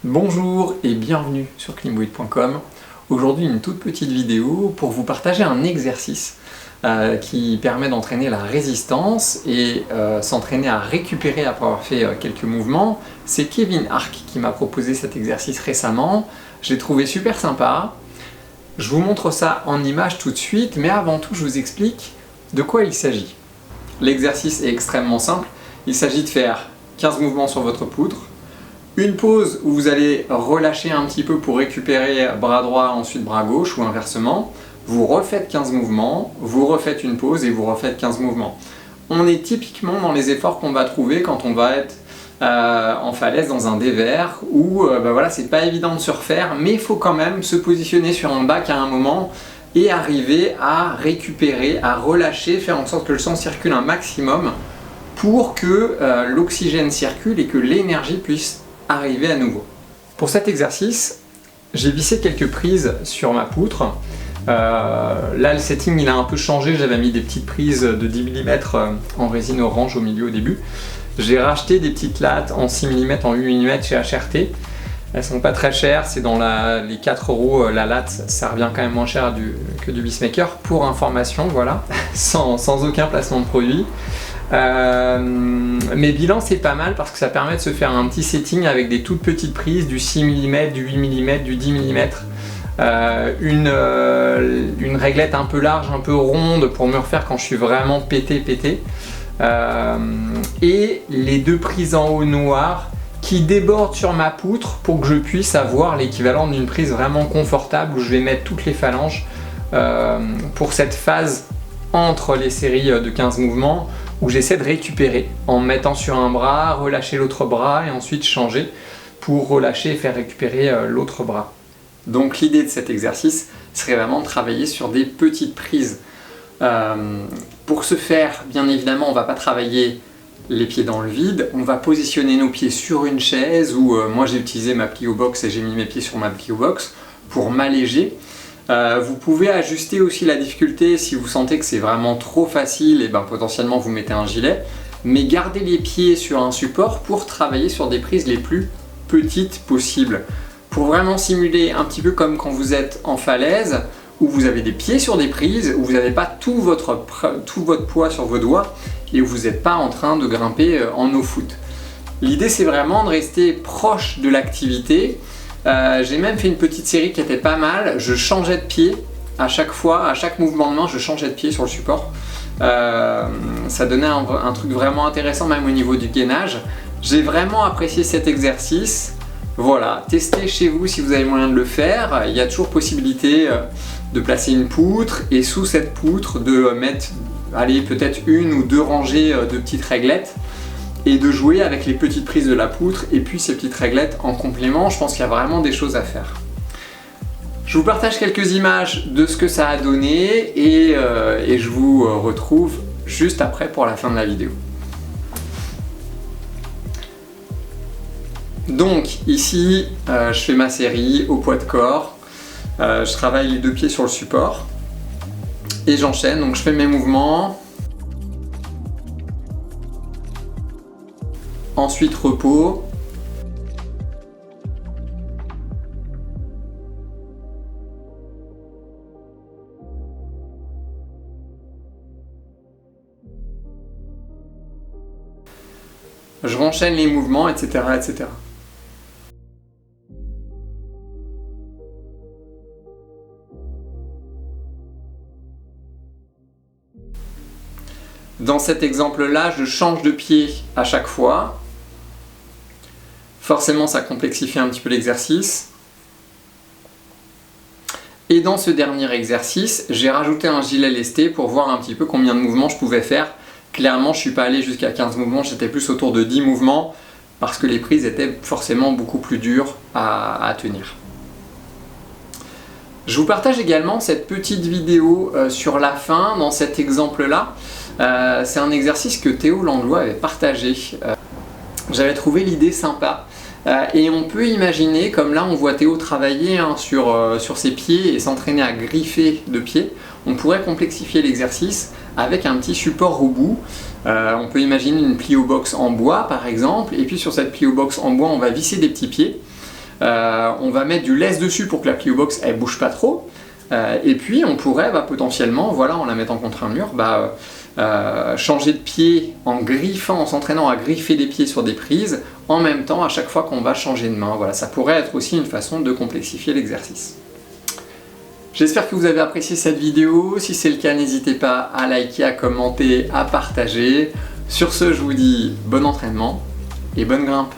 Bonjour et bienvenue sur climboid.com. Aujourd'hui une toute petite vidéo pour vous partager un exercice qui permet d'entraîner la résistance et s'entraîner à récupérer après avoir fait quelques mouvements. C'est Kevin Ark qui m'a proposé cet exercice récemment. Je l'ai trouvé super sympa. Je vous montre ça en image tout de suite, mais avant tout je vous explique de quoi il s'agit. L'exercice est extrêmement simple. Il s'agit de faire 15 mouvements sur votre poutre. Une pause où vous allez relâcher un petit peu pour récupérer bras droit, ensuite bras gauche ou inversement. Vous refaites 15 mouvements, vous refaites une pause et vous refaites 15 mouvements. On est typiquement dans les efforts qu'on va trouver quand on va être en falaise dans un dévers où voilà, c'est pas évident de se refaire, mais il faut quand même se positionner sur un bac à un moment et arriver à récupérer, à relâcher, faire en sorte que le sang circule un maximum pour que l'oxygène circule et que l'énergie puisse arriver à nouveau. Pour cet exercice, j'ai vissé quelques prises sur ma poutre. Là le setting il a un peu changé, j'avais mis des petites prises de 10 mm en résine orange au milieu au début. J'ai racheté des petites lattes en 6 mm, en 8 mm chez HRT. Elles sont pas très chères, c'est dans les 4 € la latte, ça revient quand même moins cher que du Beastmaker. Pour information, voilà, sans aucun placement de produit. Mais bilan c'est pas mal parce que ça permet de se faire un petit setting avec des toutes petites prises, du 6 mm, du 8 mm, du 10 mm, une réglette un peu large, un peu ronde pour me refaire quand je suis vraiment pété, et les deux prises en haut noires qui débordent sur ma poutre pour que je puisse avoir l'équivalent d'une prise vraiment confortable où je vais mettre toutes les phalanges pour cette phase entre les séries de 15 mouvements où j'essaie de récupérer en mettant sur un bras, relâcher l'autre bras et ensuite changer pour relâcher et faire récupérer l'autre bras. Donc l'idée de cet exercice serait vraiment de travailler sur des petites prises. Pour ce faire, bien évidemment, on ne va pas travailler les pieds dans le vide, on va positionner nos pieds sur une chaise où moi j'ai utilisé ma plio box et j'ai mis mes pieds sur ma plio box pour m'alléger. Vous pouvez ajuster aussi la difficulté si vous sentez que c'est vraiment trop facile, et potentiellement vous mettez un gilet, mais gardez les pieds sur un support pour travailler sur des prises les plus petites possibles. Pour vraiment simuler un petit peu comme quand vous êtes en falaise, où vous avez des pieds sur des prises, où vous n'avez pas tout votre poids sur vos doigts et où vous n'êtes pas en train de grimper en no-foot. L'idée c'est vraiment de rester proche de l'activité. J'ai même fait une petite série qui était pas mal, je changeais de pied à chaque fois, à chaque mouvement de main, je changeais de pied sur le support. Ça donnait un truc vraiment intéressant même au niveau du gainage. J'ai vraiment apprécié cet exercice. Voilà, testez chez vous si vous avez moyen de le faire. Il y a toujours possibilité de placer une poutre et sous cette poutre de mettre peut-être une ou deux rangées de petites réglettes et de jouer avec les petites prises de la poutre et puis ces petites réglettes en complément. Je pense qu'il y a vraiment des choses à faire. Je vous partage quelques images de ce que ça a donné et je vous retrouve juste après pour la fin de la vidéo. Donc ici, je fais ma série au poids de corps. Je travaille les deux pieds sur le support et j'enchaîne. Donc je fais mes mouvements. Ensuite repos. Je renchaîne les mouvements, etc., etc. Dans cet exemple-là, je change de pied à chaque fois. Forcément, ça complexifie un petit peu l'exercice. Et dans ce dernier exercice, j'ai rajouté un gilet lesté pour voir un petit peu combien de mouvements je pouvais faire. Clairement, je ne suis pas allé jusqu'à 15 mouvements, j'étais plus autour de 10 mouvements parce que les prises étaient forcément beaucoup plus dures à tenir. Je vous partage également cette petite vidéo sur la fin dans cet exemple-là. C'est un exercice que Théo Langlois avait partagé. J'avais trouvé l'idée sympa. Et on peut imaginer, comme là on voit Théo travailler sur ses pieds et s'entraîner à griffer de pieds, on pourrait complexifier l'exercice avec un petit support au bout. On peut imaginer une plio box en bois par exemple, et puis sur cette plio box en bois on va visser des petits pieds. On va mettre du laisse dessus pour que la Plio Box elle bouge pas trop. Et puis on pourrait potentiellement, voilà, en la mettant contre un mur, changer de pied en griffant, en s'entraînant à griffer des pieds sur des prises, en même temps à chaque fois qu'on va changer de main. Voilà, ça pourrait être aussi une façon de complexifier l'exercice. J'espère que vous avez apprécié cette vidéo. Si c'est le cas, n'hésitez pas à liker, à commenter, à partager. Sur ce, je vous dis bon entraînement et bonne grimpe.